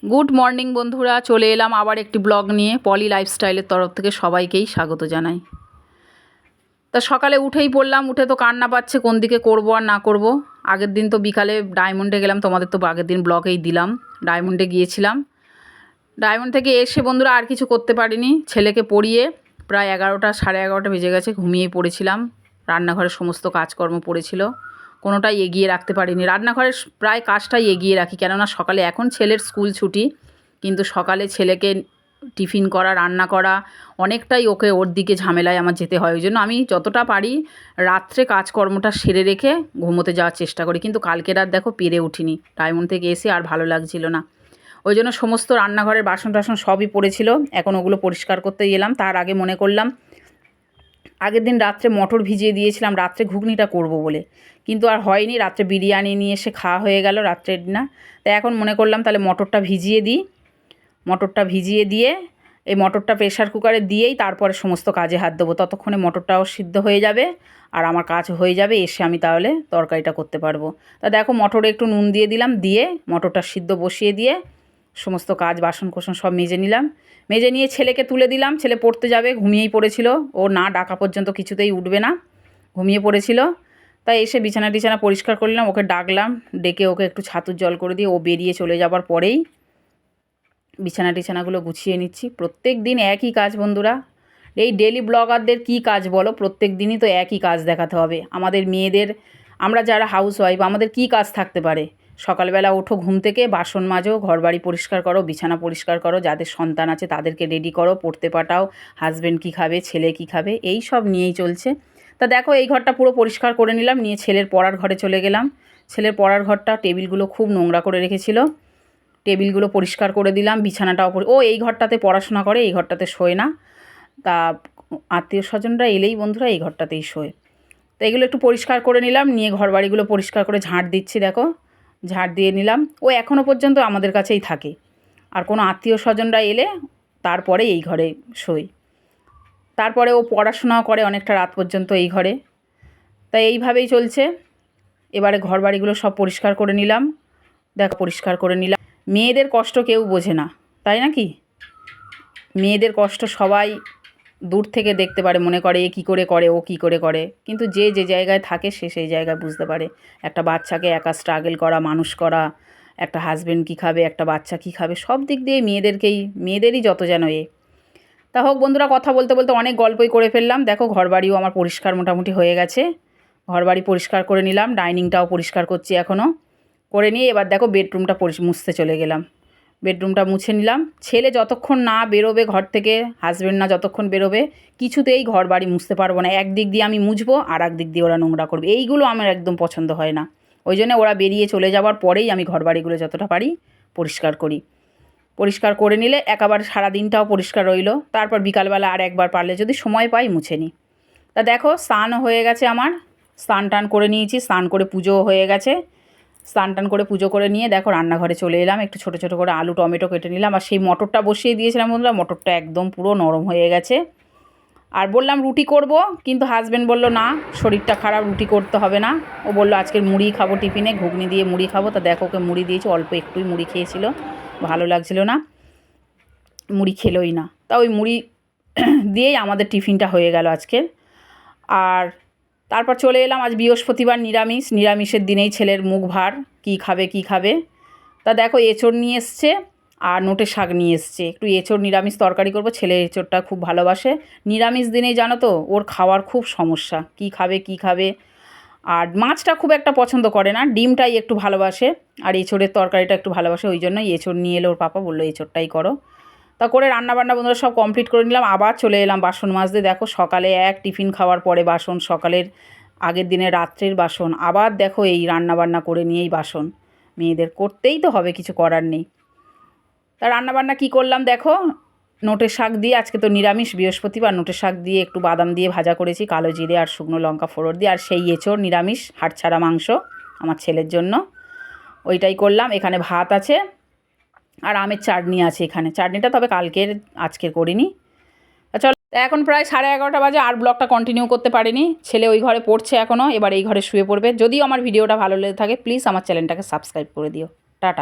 Good morning বন্ধুরা, চলে এলাম আবার একটি ব্লগ নিয়ে। পলি লাইফস্টাইলের তরফ থেকে সবাইকেই স্বাগত জানাই। তা সকালে উঠেই পড়লাম, উঠে তো কান্না পাচ্ছে কোন দিকে করব আর না করব। আগের দিন তো বিকালে ডায়মন্ডে গেলাম, তোমাদের তো আগের দিন ব্লগেই দিলাম। ডায়মন্ডে গিয়েছিলাম, ডায়মন্ড থেকে এসে বন্ধুরা আর কিছু করতে পারিনি। ছেলেকে পড়িয়ে প্রায় 11টা সাড়ে 11টা বেজে গেছে, ঘুমিয়ে পড়েছিলাম। রান্নাঘরের সমস্ত কাজকর্ম পড়েছিল, কোনোটাই এগিয়ে রাখতে পারিনি। রান্নাঘরের প্রায় কাজটাই এগিয়ে রাখি, কেননা সকালে এখন ছেলের স্কুল ছুটি, কিন্তু সকালে ছেলেকে টিফিন করা, রান্না করা অনেকটাই ওর দিকে ঝামেলায় আমার যেতে হয়। ওই জন্য আমি যতটা পারি রাত্রে কাজকর্মটা সেরে রেখে ঘুমোতে যাওয়ার চেষ্টা করি। কিন্তু কালকে রাত দেখো পেরে উঠিনি, ডায়মন্ড থেকে এসে আর ভালো লাগছিল না। ওই জন্য সমস্ত রান্নাঘরের বাসন টাসন সবই পড়েছিল, এখন ওগুলো পরিষ্কার করতে গেলাম। তার আগে মনে করলাম, আগের দিন রাত্রে মটর ভিজিয়ে দিয়েছিলাম রাত্রে ঘুগনিটা করব বলে, কিন্তু আর হয়নি। রাত্রে বিরিয়ানি নিয়ে এসে খাওয়া হয়ে গেল রাত্রের ডিনার। তাই এখন মনে করলাম তাহলে মটরটা ভিজিয়ে দিই। মটরটা ভিজিয়ে দিয়ে এই মটরটা প্রেশার কুকারে দিয়েই তারপরে সমস্ত কাজে হাত দেবো। ততক্ষণে মটরটাও সিদ্ধ হয়ে যাবে আর আমার কাজ হয়ে যাবে, এসে আমি তাহলে তরকারিটা করতে পারবো। তা দেখো মটরে একটু নুন দিয়ে দিলাম, দিয়ে মটরটা সিদ্ধ বসিয়ে দিয়ে সমস্ত কাজ বাসন কোসন সব মেজে নিলাম। মেজে নিয়ে ছেলেকে তুলে দিলাম, ছেলে পড়তে যাবে, ঘুমিয়েই পড়েছিল। ও না ডাকা পর্যন্ত কিছুতেই উঠবে না, ঘুমিয়ে পড়েছিল। তাই এসে বিছানা টিছানা পরিষ্কার করলাম, ওকে ডাকলাম, ডেকে ওকে একটু ছাতুর জল করে দিয়ে ও বেরিয়ে চলে যাবার পরেই বিছানা টিছানাগুলো গুছিয়ে নিচ্ছি। প্রত্যেক দিন একই কাজ বন্ধুরা, এই ডেলি ব্লগারদের কি কাজ বলো? প্রত্যেক দিনই তো একই কাজ দেখাতে হবে আমাদের মেয়েদের। আমরা যারা হাউস ওয়াইফ, আমাদের কি কাজ থাকতে পারে? সকালবেলা ওঠো ঘুম থেকে, বাসন মাজো, ঘরবাড়ি পরিষ্কার করো, বিছানা পরিষ্কার করো, যাদের সন্তান আছে তাদেরকে রেডি করো, পড়তে পাঠাও, হাজব্যান্ড কী খাবে, ছেলে কী খাবে, এই সব নিয়েই চলছে। তা দেখো এই ঘরটা পুরো পরিষ্কার করে নিলাম, নিয়ে ছেলের পড়ার ঘরে চলে গেলাম। ছেলের পড়ার ঘরটা টেবিলগুলো খুব নোংরা করে রেখেছিল, টেবিলগুলো পরিষ্কার করে দিলাম। বিছানাটাও ও এই ঘরটাতে পড়াশোনা করে, এই ঘরটাতে শোয় না। তা আত্মীয় স্বজনরা এলেই বন্ধুরা এই ঘরটাতেই শোয়। তো এগুলো একটু পরিষ্কার করে নিলাম, নিয়ে ঘরবাড়িগুলো পরিষ্কার করে ঝাঁট দিচ্ছি। দেখো ঝাঁট দিয়ে নিলাম। ও এখনও পর্যন্ত আমাদের কাছেই থাকে, আর কোনো আত্মীয় স্বজনরা এলে তারপরে এই ঘরে শোয়। তারপরে ও পড়াশোনাও করে অনেকটা রাত পর্যন্ত এই ঘরে। তাই এইভাবেই চলছে। এবারে ঘরবাড়িগুলো সব পরিষ্কার করে নিলাম। দেখো পরিষ্কার করে নিলাম। মেয়েদের কষ্ট কেউ বোঝে না, তাই নাকি? মেয়েদের কষ্ট সবাই দূর থেকে দেখতে পারে, মনে করে এ কী করে করে, ও কী করে করে, কিন্তু যে যে জায়গায় থাকে সে সেই জায়গায় বুঝতে পারে। একটা বাচ্চাকে একা স্ট্রাগল করা, মানুষ করা, একটা হাজব্যান্ড কী খাবে, একটা বাচ্চা কী খাবে, সব দিক দিয়ে মেয়েদেরই যত যেন তা হোক বন্ধুরা, কথা বলতে বলতে অনেক গল্পই করে ফেললাম। দেখো ঘরবাড়িও আমার পরিষ্কার মোটামুটি হয়ে গেছে, ঘরবাড়ি পরিষ্কার করে নিলাম। ডাইনিংটাও পরিষ্কার করছি এখনও, করে নিয়ে এবার দেখো বেডরুমটা মুছতে চলে গেলাম। বেডরুমটা মুছে নিলাম। ছেলে যতক্ষণ না বেরোবে ঘর থেকে, হাজব্যান্ড না যতক্ষণ বেরোবে, কিছুতেই ঘর বাড়ি মুছতে পারবো না। একদিক দিয়ে আমি মুছবো আর এক দিক দিয়ে ওরা নোংরা করবে, এইগুলো আমার একদম পছন্দ হয় না। ওই জন্য ওরা বেরিয়ে চলে যাওয়ার পরেই আমি ঘর বাড়িগুলো যতটা পারি পরিষ্কার করি। পরিষ্কার করে নিলে একেবারে সারা দিনটাও পরিষ্কার রইলো। তারপর বিকালবেলা আর একবার পারলে যদি সময় পাই মুছে নিই। তা দেখো স্নানও হয়ে গেছে আমার, স্নান টান করে নিয়েছি, স্নান করে পুজোও হয়ে গেছে। স্নান টান করে পুজো করে নিয়ে দেখো রান্নাঘরে চলে এলাম। একটু ছোটো ছোটো করে আলু টমেটো কেটে নিলাম, আর সেই মটরটা বসিয়ে দিয়েছিলাম বন্ধুরা, মটরটা একদম পুরো নরম হয়ে গেছে। আর বললাম রুটি করব, কিন্তু হাজব্যান্ড বলল না, শরীরটা খারাপ, রুটি করতে হবে না। ও বললো আজকের মুড়ি খাবো, টিফিনে ঘুগনি দিয়ে মুড়ি খাবো। তা দেখো ওকে মুড়ি দিয়েছি, অল্প একটুই মুড়ি খেয়েছিল, ভালো লাগছিল না, মুড়ি খেলোই না। তা ওই মুড়ি দিয়েই আমাদের টিফিনটা হয়ে গেল আজকের। আর তারপর চলে এলাম, আজ বৃহস্পতিবার, নিরামিষ। নিরামিষের দিনেই ছেলের মুখ ভার, কী খাবে কী খাবে। তা দেখো এঁচোড় নিয়ে এসছে আর নোটে শাক নিয়ে এসছে। একটু এঁচোড় নিরামিষ তরকারি করব, ছেলে এঁচোড়টা খুব ভালোবাসে। নিরামিষ দিনেই জানো তো ওর খাওয়ার খুব সমস্যা, কী খাবে কী খাবে। আর মাছটা খুব একটা পছন্দ করে না, ডিমটাই একটু ভালোবাসে, আর এঁচোড়ের তরকারিটা একটু ভালোবাসে। ওই জন্যই এঁচোড় নিয়ে এলো ওর পাপা, বললো এঁচোড়টাই করো। তা করে রান্নাবান্না বন্ধুরা সব কমপ্লিট করে নিলাম। আবার চলে এলাম বাসন মাজতে। দেখো সকালে এক টিফিন খাওয়ার পরে বাসন, সকালের আগের দিনে রাত্রের বাসন, আবার দেখো এই রান্নাবান্না করে নিয়েই বাসন। মেয়েদের করতেই তো হবে, কিছু করার নেই। তা রান্নাবান্না কী করলাম দেখো, নোটের শাক দিয়ে, আজকে তো নিরামিষ বৃহস্পতিবার, নোটের শাক দিয়ে একটু বাদাম দিয়ে ভাজা করেছি, কালো জিরে আর শুকনো লঙ্কা ফোড়ন দিয়ে। আর সেই এঁচোড় নিরামিষ হাড়ছাড়া মাংস আমার ছেলের জন্য, ওইটাই করলাম। এখানে ভাত আছে আর আমের চাটনি আছে এখানে, চাটনিটা তবে কালকের, আজকের করিনি। চলো এখন প্রায় 11:30 বাজে, আর ব্লগটা কন্টিনিউ করতে পারিনি। ছেলে ওই ঘরে পড়ছে এখনও, এবার এই ঘরে শুয়ে পড়বে। যদিও আমার ভিডিওটা ভালো লেগে থাকে প্লিজ আমার চ্যানেলটাকে সাবস্ক্রাইব করে দিও। টাটা।